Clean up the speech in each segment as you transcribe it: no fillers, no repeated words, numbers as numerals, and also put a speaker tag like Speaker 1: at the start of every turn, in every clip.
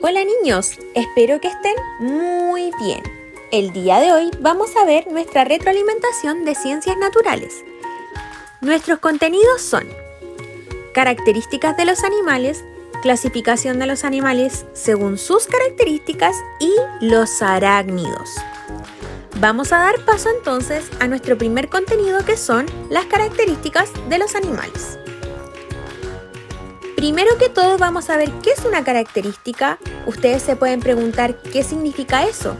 Speaker 1: Hola niños, espero que estén muy bien. El día de hoy vamos a ver nuestra retroalimentación de ciencias naturales. Nuestros contenidos son características de los animales, clasificación de los animales según sus características y los arácnidos. Vamos a dar paso entonces a nuestro primer contenido, que son las características de los animales. Primero que todo vamos a ver qué es una característica. Ustedes se pueden preguntar qué significa eso.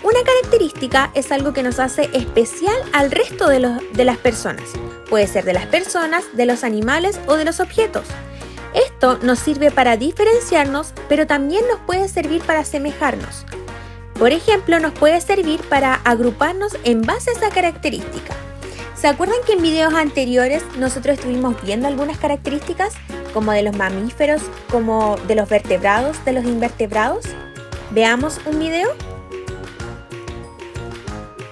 Speaker 1: Una característica es algo que nos hace especial al resto de las personas. Puede ser de las personas, de los animales o de los objetos. Esto nos sirve para diferenciarnos, pero también nos puede servir para asemejarnos. Por ejemplo, nos puede servir para agruparnos en base a esa característica. ¿Se acuerdan que en videos anteriores nosotros estuvimos viendo algunas características, como de los mamíferos, como de los vertebrados, de los invertebrados? Veamos un video.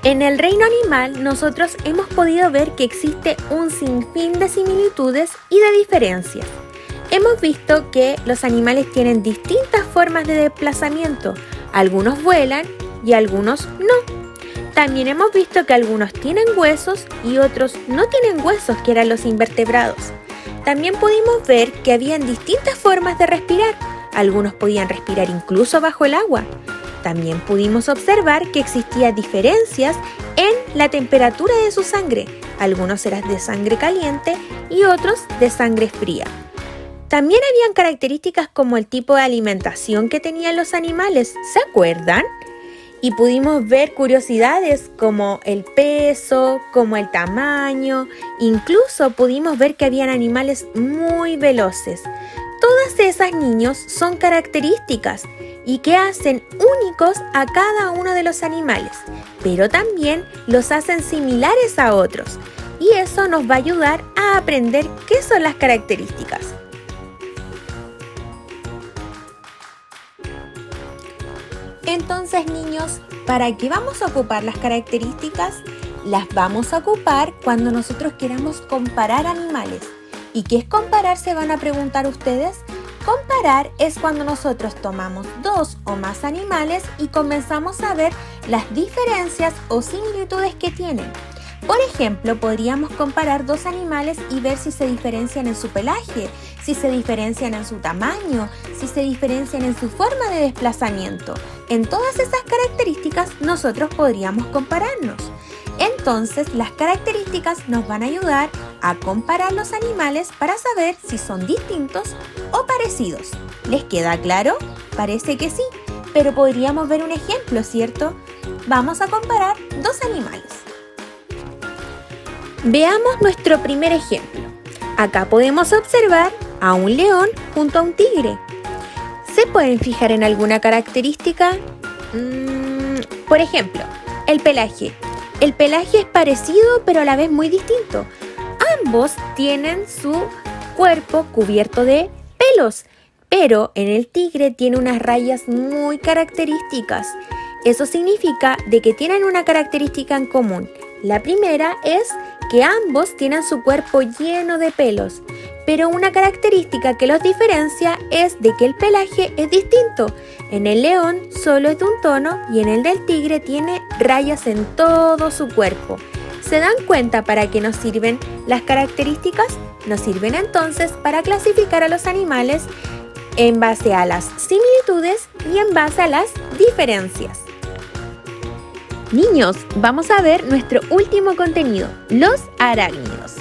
Speaker 1: En el reino animal, nosotros hemos podido ver que existe un sinfín de similitudes y de diferencias. Hemos visto que los animales tienen distintas formas de desplazamiento. Algunos vuelan y algunos no. También hemos visto que algunos tienen huesos y otros no tienen huesos, que eran los invertebrados. También pudimos ver que habían distintas formas de respirar. Algunos podían respirar incluso bajo el agua. También pudimos observar que existían diferencias en la temperatura de su sangre. Algunos eran de sangre caliente y otros de sangre fría. También habían características como el tipo de alimentación que tenían los animales. ¿Se acuerdan? Y pudimos ver curiosidades como el peso, como el tamaño. Incluso pudimos ver que habían animales muy veloces. Todas esas, niños, son características y que hacen únicos a cada uno de los animales, pero también los hacen similares a otros. Y eso nos va a ayudar a aprender qué son las características. Entonces, niños, ¿para qué vamos a ocupar las características? Las vamos a ocupar cuando nosotros queramos comparar animales. ¿Y qué es comparar?, se van a preguntar ustedes. Comparar es cuando nosotros tomamos dos o más animales y comenzamos a ver las diferencias o similitudes que tienen. Por ejemplo, podríamos comparar dos animales y ver si se diferencian en su pelaje, si se diferencian en su tamaño, si se diferencian en su forma de desplazamiento. En todas esas características nosotros podríamos compararnos. Entonces, las características nos van a ayudar a comparar los animales para saber si son distintos o parecidos. ¿Les queda claro? Parece que sí, pero podríamos ver un ejemplo, ¿cierto? Vamos a comparar dos animales. Veamos nuestro primer ejemplo. Acá podemos observar a un león junto a un tigre. ¿Se pueden fijar en alguna característica? Por ejemplo, el pelaje. El pelaje es parecido, pero a la vez muy distinto. Ambos tienen su cuerpo cubierto de pelos, pero en el tigre tiene unas rayas muy características. Eso significa de que tienen una característica en común. La primera es que ambos tienen su cuerpo lleno de pelos, pero una característica que los diferencia es de que el pelaje es distinto. En el león solo es de un tono y en el del tigre tiene rayas en todo su cuerpo. ¿Se dan cuenta para qué nos sirven las características? Nos sirven entonces para clasificar a los animales en base a las similitudes y en base a las diferencias. Niños, vamos a ver nuestro último contenido, los arácnidos.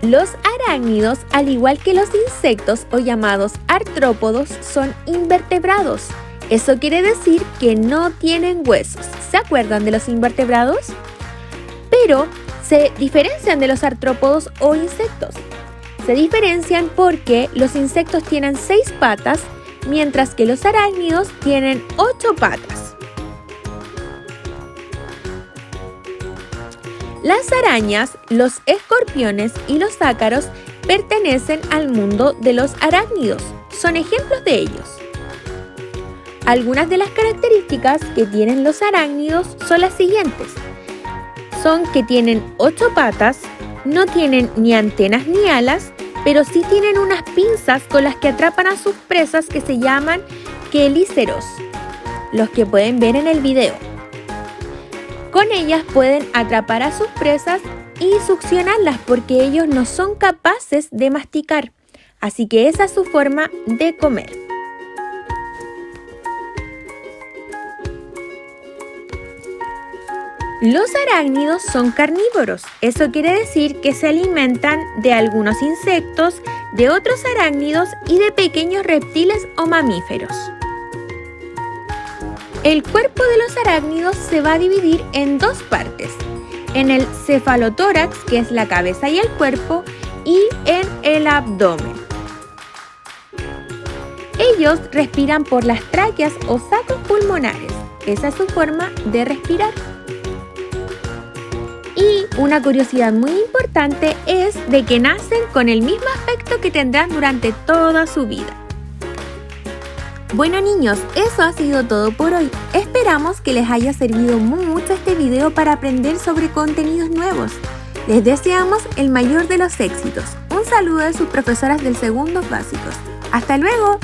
Speaker 1: Los arácnidos, al igual que los insectos o llamados artrópodos, son invertebrados. Eso quiere decir que no tienen huesos. ¿Se acuerdan de los invertebrados? Pero se diferencian de los artrópodos o insectos. Se diferencian porque los insectos tienen 6 patas, mientras que los arácnidos tienen 8 patas. Las arañas, los escorpiones y los ácaros pertenecen al mundo de los arácnidos. Son ejemplos de ellos. Algunas de las características que tienen los arácnidos son las siguientes. Son que tienen 8 patas, no tienen ni antenas ni alas pero sí tienen unas pinzas con las que atrapan a sus presas que se llaman quelíceros, los que pueden ver en el video. Con ellas pueden atrapar a sus presas y succionarlas porque ellos no son capaces de masticar, así que esa es su forma de comer. Los arácnidos son carnívoros, eso quiere decir que se alimentan de algunos insectos, de otros arácnidos y de pequeños reptiles o mamíferos. El cuerpo de los arácnidos se va a dividir en dos partes, en el cefalotórax, que es la cabeza y el cuerpo, y en el abdomen. Ellos respiran por las tráqueas o sacos pulmonares, esa es su forma de respirar. Y una curiosidad muy importante es de que nacen con el mismo aspecto que tendrán durante toda su vida. Bueno niños, eso ha sido todo por hoy. Esperamos que les haya servido mucho este video para aprender sobre contenidos nuevos. Les deseamos el mayor de los éxitos. Un saludo de sus profesoras del Segundos Básicos. ¡Hasta luego!